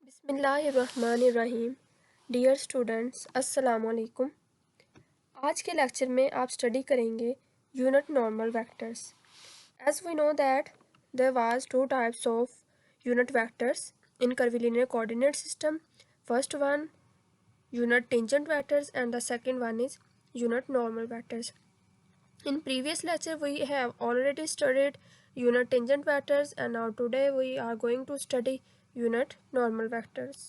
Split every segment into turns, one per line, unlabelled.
बिस्मिल्लाहिर्रहमानिर्रहीम। Dear students, अस्सलाम वालेकुम। आज के लेक्चर में आप स्टडी करेंगे unit normal vectors. As we know that there was two types of unit vectors in curvilinear coordinate system. First one unit tangent vectors and the second one is unit normal vectors. In previous lecture we have already studied unit tangent vectors and now today we are going to study unit normal vectors.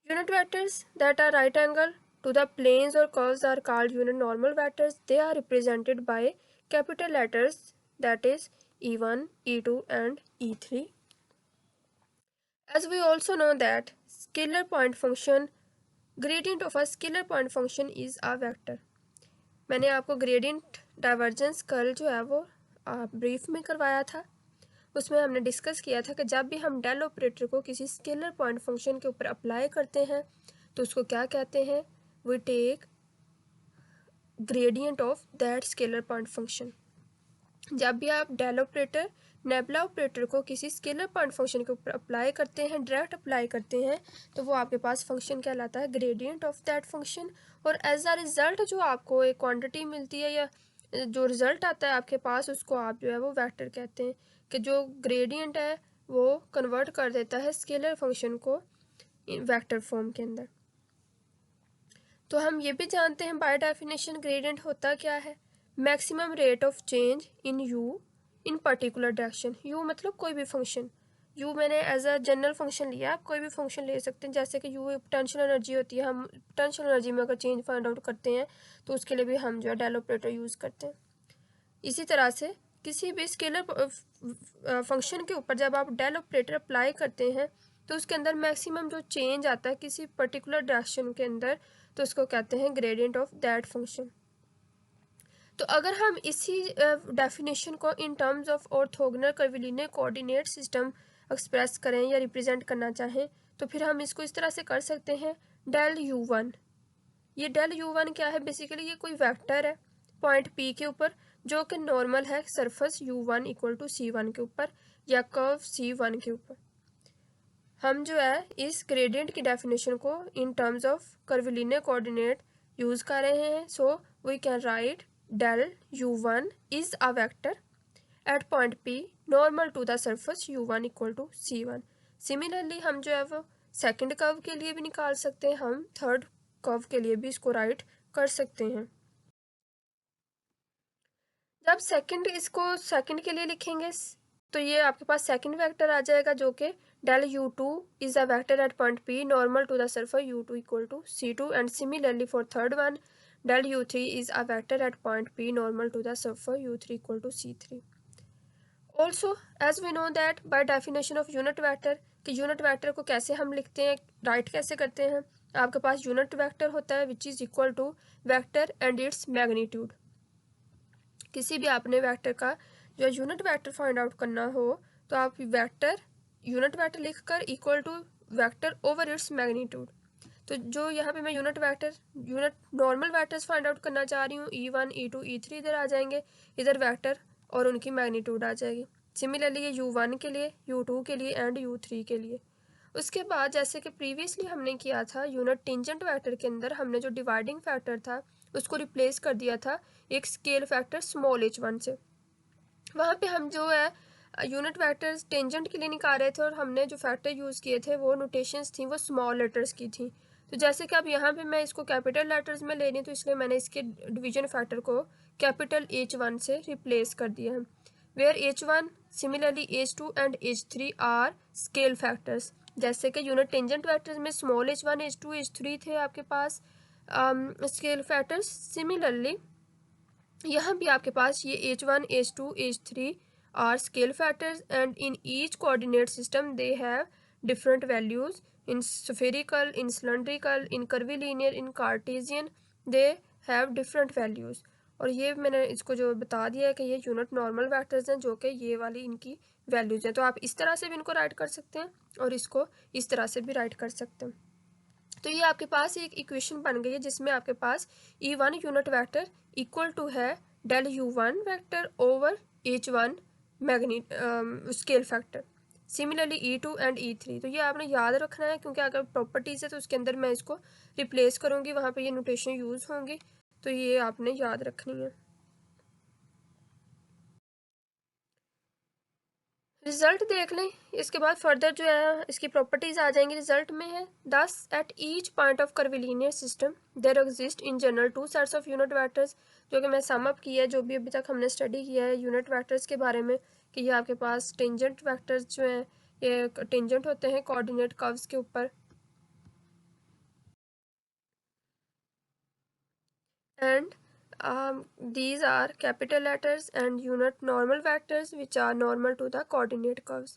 Unit vectors that are right angle to the planes or curves are called unit normal vectors. They are represented by capital letters, that is E1, E2 and E3. As we also know that scalar point function, gradient of a scalar point function is a vector. मैंने आपको gradient divergence curl जो है वो brief में करवाया था। उसमें हमने डिस्कस किया था कि जब भी हम डेल ऑपरेटर को किसी स्केलर पॉइंट फंक्शन के ऊपर अप्लाई करते हैं तो उसको क्या कहते हैं, we take gradient of that scalar point function. जब भी आप डेल ऑपरेटर नेबुला ऑपरेटर को किसी स्केलर पॉइंट फंक्शन के ऊपर अप्लाई करते हैं, डायरेक्ट अप्लाई करते हैं, तो वो आपके पास फंक्शन कहलाता है ग्रेडियंट ऑफ दैट फंक्शन। और एज अ रिजल्ट जो आपको एक क्वांटिटी मिलती है या जो रिजल्ट आता है आपके पास, उसको आप जो है वो वेक्टर कहते हैं, कि जो ग्रेडियंट है वो कन्वर्ट कर देता है स्केलर फंक्शन को वेक्टर फॉर्म के अंदर। तो हम ये भी जानते हैं बाय डेफिनेशन ग्रेडियंट होता क्या है, maximum rate of change in you in particular direction. You मतलब कोई भी फंक्शन, यू मैंने एज अ जनरल फंक्शन लिया, आप कोई भी फंक्शन ले सकते हैं। जैसे कि यू पोटेंशियल एनर्जी होती है, हम पोटेंशियल एनर्जी में अगर चेंज फाइंड आउट करते हैं तो उसके लिए भी हम जो है डेल ऑपरेटर यूज़ करते हैं। इसी तरह से किसी भी स्केलर फंक्शन के ऊपर जब आप डेल ऑपरेटर अप्लाई करते हैं तो उसके अंदर मैक्सिमम जो चेंज आता है किसी पर्टिकुलर डायरेक्शन के अंदर, तो उसको कहते हैं ग्रेडियंट ऑफ दैट फंक्शन। तो अगर हम इसी डेफिनेशन को in terms of orthogonal curvilinear coordinate system express करें या रिप्रेजेंट करना चाहें तो फिर हम इसको इस तरह से कर सकते हैं, डेल U1। ये डेल U1 क्या है, बेसिकली ये कोई वेक्टर है पॉइंट P के ऊपर जो कि नॉर्मल है surface U1 equal to C1 के ऊपर या कर्व C1 के ऊपर। हम जो है इस ग्रेडियंट की डेफिनेशन को in terms of curvilinear coordinate use कर रहे हैं। So we can write del U1 is a vector at point P normal to the surface U1 equal to C1। Similarly हम जो है वो सेकंड कर्व के लिए भी निकाल सकते हैं, हम थर्ड कर्व के लिए भी इसको राइट कर सकते हैं। जब इसको सेकंड के लिए लिखेंगे तो ये आपके पास सेकंड वेक्टर आ जाएगा जो कि del U2 is a vector at point P normal to the surface U2 equal to C2 and similarly for third one del U3 is a vector at point P normal to the surface U3 equal to C3। Also as we know that by definition of unit vector कि unit vector को कैसे हम लिखते हैं, right कैसे करते हैं, आपके पास यूनिट वेक्टर होता है which is equal to vector and its magnitude. किसी भी आपने वेक्टर का जो यूनिट वेक्टर फाइंड आउट करना हो तो आप वेक्टर यूनिट वेक्टर लिखकर equal to vector over its magnitude. तो जो यहाँ पे मैं unit normal vectors find out करना चाह रही हूँ, E1 E2 E3 इधर आ जाएंगे, इधर वेक्टर और उनकी मैग्नीट्यूड आ जाएगी। सिमिलरली ये U1 के लिए, U2 के लिए एंड U3 के लिए। उसके बाद जैसे कि प्रीवियसली हमने किया था यूनिट टेंजेंट वेक्टर के अंदर हमने जो डिवाइडिंग फैक्टर था उसको रिप्लेस कर दिया था एक स्केल फैक्टर स्मॉल h1 से। वहाँ पे हम जो है यूनिट वेक्टर्स टेंजेंट के लिए निकाल रहे थे और हमने जो फैक्टर यूज़ किए थे वो नोटेशंस थी वो स्मॉल लेटर्स की थी। तो जैसे कि अब यहाँ पे मैं इसको कैपिटल लेटर्स में ले रही हूँ तो इसलिए मैंने इसके डिवीजन फैक्टर को कैपिटल H1 से रिप्लेस कर दिया है। Where H1 similarly H2 and H3 are scale factors. जैसे कि यूनिट टेंजेंट वेक्टर्स में स्मॉल h1 h2 h3 थे आपके पास स्केल फैक्टर्स, सिमिलरली यहाँ भी आपके पास ये h1 h2 h3 are scale factors and in each coordinate system they have different values in spherical, in cylindrical, in curvilinear, in Cartesian they have different values. और ये मैंने इसको जो बता दिया है कि ये यूनिट नॉर्मल वेक्टर्स हैं जो कि ये वाली इनकी वैल्यूज हैं। तो आप इस तरह से भी इनको राइट कर सकते हैं और इसको इस तरह से भी राइट कर सकते हैं। तो ये आपके पास एक इक्वेशन बन गई है जिसमें आपके पास E1 unit vector equal to है del U1 vector over H1 scale factor. Similarly E2 and E3। तो ये आपने याद रखना है, क्योंकि अगर प्रॉपर्टीज़ है तो उसके अंदर मैं इसको रिप्लेस करूँगी, वहाँ पे ये नोटेशन यूज़ होंगी, तो ये आपने याद रखनी है। रिजल्ट देख लें, इसके बाद फर्दर जो है इसकी प्रॉपर्टीज आ जाएंगी। रिजल्ट में है दस at each point of curvilinear system there exist in general two sets of unit vectors, जो कि मैं सम अप किया है जो भी अभी तक हमने स्टडी किया है यूनिट वेक्टर्स के बारे में, कि ये आपके पास टेंजेंट वेक्टर्स जो हैं ये टेंजेंट होते हैं कोऑर्डिनेट कर्व्स के ऊपर, and these are capital letters and unit normal vectors which are normal to the coordinate curves।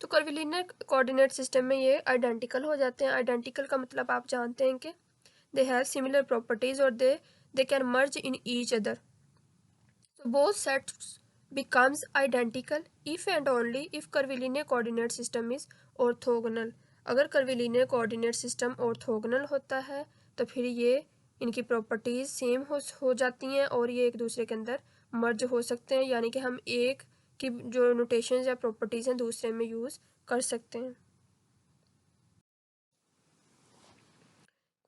तो कर्विलिनियर कोऑर्डिनेट सिस्टम में ये आइडेंटिकल हो जाते हैं। आइडेंटिकल का मतलब आप जानते हैं कि दे हैव सिमिलर प्रॉपर्टीज और they can merge in each other. So both sets becomes identical if and only if curvilinear coordinate system is orthogonal। अगर कर्विलिनियर कोऑर्डिनेट सिस्टम ऑर्थोगोनल होता है तो फिर ये इनकी प्रॉपर्टीज सेम हो जाती हैं और ये एक दूसरे के अंदर मर्ज हो सकते हैं, यानी कि हम एक की जो नोटेशंस या प्रॉपर्टीज हैं दूसरे में यूज़ कर सकते हैं।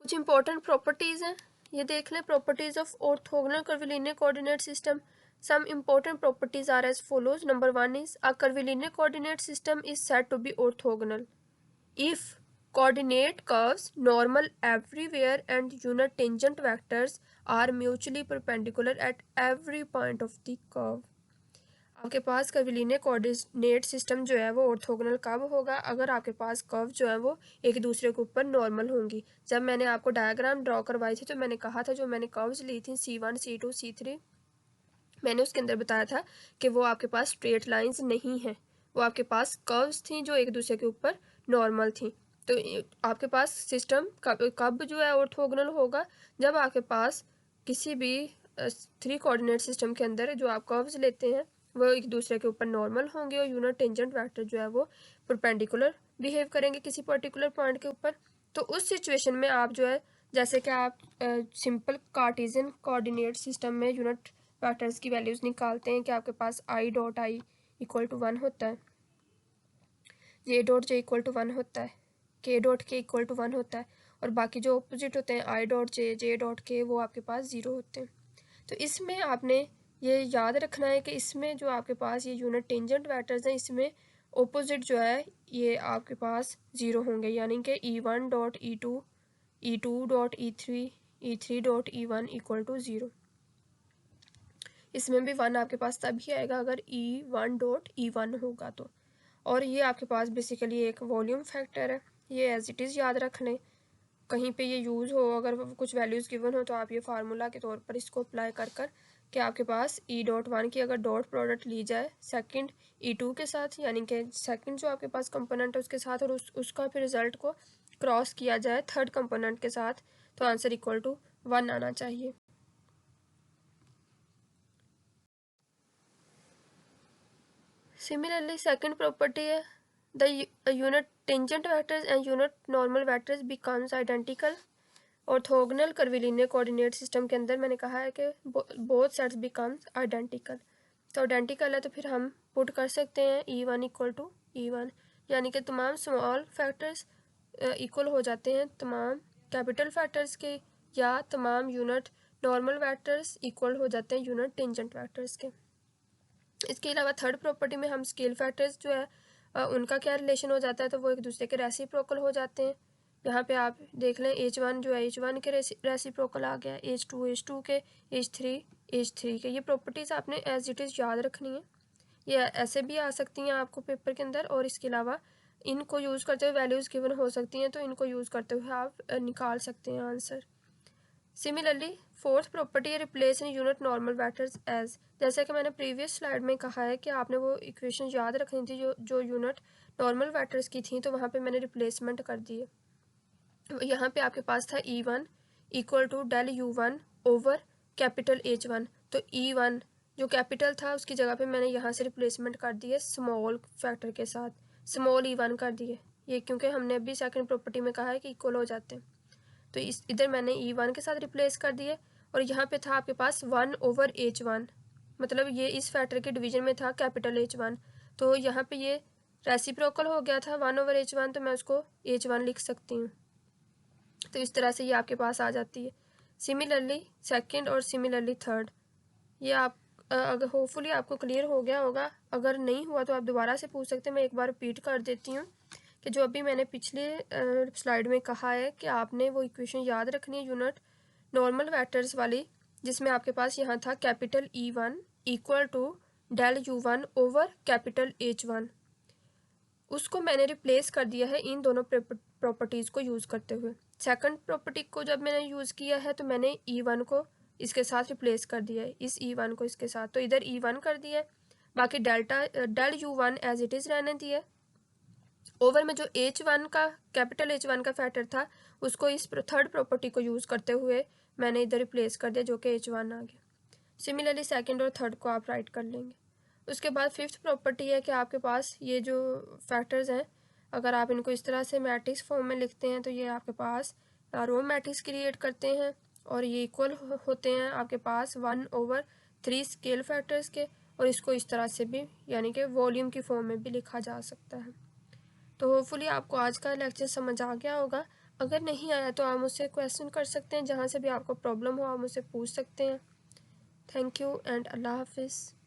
कुछ इंपॉर्टेंट प्रॉपर्टीज हैं, ये देख लें। Properties of orthogonal curvilinear coordinate system. Some important properties are as follows. Number one is a curvilinear coordinate system is said to be orthogonal if coordinate curves normal everywhere and unit tangent vectors are mutually perpendicular at every point of the curve। आपके पास curvilinear coordinate system जो है वो orthogonal कब होगा? अगर आपके पास curve जो है वो एक दूसरे के ऊपर नॉर्मल होंगी। जब मैंने आपको डायग्राम ड्रॉ करवाई थी तो मैंने कहा था जो मैंने कर्व्स ली थी C1 C2 C3, मैंने उसके अंदर बताया था कि वो आपके पास स्ट्रेट लाइंस नहीं हैं, वो आपके पास कर्व्स थी जो एक दूसरे के ऊपर नॉर्मल थी। तो आपके पास सिस्टम कब जो है ऑर्थोगोनल होगा? जब आपके पास किसी भी थ्री कोऑर्डिनेट सिस्टम के अंदर जो आप कर्व्स लेते हैं वो एक दूसरे के ऊपर नॉर्मल होंगे और यूनिट टेंजेंट वेक्टर जो है वो परपेंडिकुलर बिहेव करेंगे किसी पर्टिकुलर पॉइंट के ऊपर। तो उस सिचुएशन में आप जो है, जैसे कि आप सिंपल कार्टेशियन कोऑर्डिनेट सिस्टम में यूनिट वेक्टर्स की वैल्यूज़ निकालते हैं कि आपके पास i dot i equal to 1 होता है, j dot j equal to 1 होता है, के डॉट के इक्वल टू 1 होता है, और बाकी जो ऑपोजिट होते हैं I dot J J dot के वो आपके पास 0 होते हैं। तो इसमें आपने ये याद रखना है कि इसमें जो आपके पास ये यूनिट टेंजेंट वेक्टर्स हैं इसमें ऑपोजिट जो है ये आपके पास 0 होंगे, यानी कि E1 dot E2 E2 dot E3 E3 dot E1 equal to 0। इसमें भी 1 आपके पास तभी आएगा अगर E1 डॉट E1 होगा तो। और ये आपके पास बेसिकली एक वॉल्यूम फैक्टर है, ये एज इट इज़ याद रख लें। कहीं पे ये यूज़ हो, अगर कुछ वैल्यूज़ गिवन हो तो आप ये फार्मूला के तौर पर इसको अप्लाई कर कर कि आपके पास E.1 की अगर डॉट प्रोडक्ट ली जाए सेकंड E2 के साथ, यानी कि सेकंड जो आपके पास कंपोनेंट है उसके साथ, और उसका फिर रिजल्ट को क्रॉस किया जाए थर्ड कंपोनेंट के साथ, तो आंसर इक्वल टू 1 आना चाहिए। Similarly, second property है the unit tangent vectors and unit normal vectors becomes identical। Orthogonal curvilinear coordinate system के अंदर मैंने कहा है कि बोथ सेट्स बिकम्स आइडेंटिकल। तो आइडेंटिकल है तो फिर हम पुट कर सकते हैं E1 इक्वल टू E1, यानी कि तमाम स्मॉल फैक्टर्स इक्वल हो जाते हैं तमाम कैपिटल फैक्टर्स के, या तमाम यूनिट नॉर्मल वैक्टर्स इक्वल हो जाते हैं यूनिट टेंजेंट वैक्टर्स के। इसके अलावा थर्ड प्रॉपर्टी में हम स्केल फैक्टर्स जो है उनका क्या रिलेशन हो जाता है, तो वो एक दूसरे के रेसिप्रोकल हो जाते हैं। यहाँ पे आप देख लें H1 जो है H1 के रेसिप्रोकल आ गया, H2 के, H3 के। ये प्रॉपर्टीज़ आपने एज इट इज़ याद रखनी है, ये ऐसे भी आ सकती हैं आपको पेपर के अंदर, और इसके अलावा इनको यूज़ करते हुए वैल्यूज़ गिवन हो सकती हैं तो इनको यूज़ करते हुए आप निकाल सकते हैं आंसर। सिमिलरली फोर्थ प्रॉपर्टी है replace in unit normal vectors as. जैसे कि मैंने प्रीवियस स्लाइड में कहा है कि आपने वो इक्वेशन याद रखनी थी जो यूनिट नॉर्मल वेक्टर्स की थी, तो वहाँ पे मैंने रिप्लेसमेंट कर दी है। यहाँ पे आपके पास था E1 equal to del U1 over capital H1, तो E1 जो कैपिटल था उसकी जगह पे मैंने यहाँ से रिप्लेसमेंट कर दी है स्मॉल फैक्टर के साथ, स्मॉल E1 कर दिए, ये क्योंकि हमने अभी सेकंड प्रॉपर्टी में कहा है कि इक्वल हो जाते हैं। तो इधर मैंने E1 के साथ रिप्लेस कर दिए, और यहाँ पे था आपके पास 1 ओवर H1, मतलब ये इस फैक्टर के डिवीजन में था कैपिटल H1, तो यहाँ पे ये रेसिप्रोकल हो गया था 1/h1, तो मैं उसको h1 लिख सकती हूँ। तो इस तरह से ये आपके पास आ जाती है। सिमिलरली सेकंड और सिमिलरली थर्ड, ये आप अगर होपफुली आपको क्लियर हो गया होगा। अगर नहीं हुआ तो आप दोबारा से पूछ सकते हैं। मैं एक बार रिपीट कर देती हूँ कि जो अभी मैंने पिछले स्लाइड में कहा है कि आपने वो इक्वेशन याद रखनी है यूनिट नॉर्मल वेक्टर्स वाली, जिसमें आपके पास यहाँ था capital E1 equal to del U1 over capital H1। उसको मैंने रिप्लेस कर दिया है इन दोनों प्रॉपर्टीज़ को यूज़ करते हुए। सेकंड प्रॉपर्टी को जब मैंने यूज़ किया है तो मैंने E1 को इसके साथ रिप्लेस कर दिया है, इस E1 को इसके साथ, तो इधर E1 कर दिया है, बाकी del U1 as it is रहने दिया। ओवर में जो H1 का कैपिटल H1 का फैक्टर था उसको इस थर्ड प्रॉपर्टी को यूज़ करते हुए मैंने इधर रिप्लेस कर दिया, जो कि H1 आ गया। सिमिलरली सेकंड और थर्ड को आप राइट कर लेंगे। उसके बाद फिफ्थ प्रॉपर्टी है कि आपके पास ये जो फैक्टर्स हैं, अगर आप इनको इस तरह से मैट्रिक्स फॉर्म में लिखते हैं तो ये आपके पास रो मैट्रिक्स क्रिएट करते हैं और ये इक्वल होते हैं आपके पास 1/3 स्केल फैक्टर्स के, और इसको इस तरह से भी यानी कि वॉल्यूम की फॉर्म में भी लिखा जा सकता है। तो होपफुली आपको आज का लेक्चर समझ आ गया होगा। अगर नहीं आया तो आप मुझसे क्वेश्चन कर सकते हैं, जहाँ से भी आपको प्रॉब्लम हो आप मुझसे पूछ सकते हैं। थैंक यू एंड अल्लाह हाफिज़।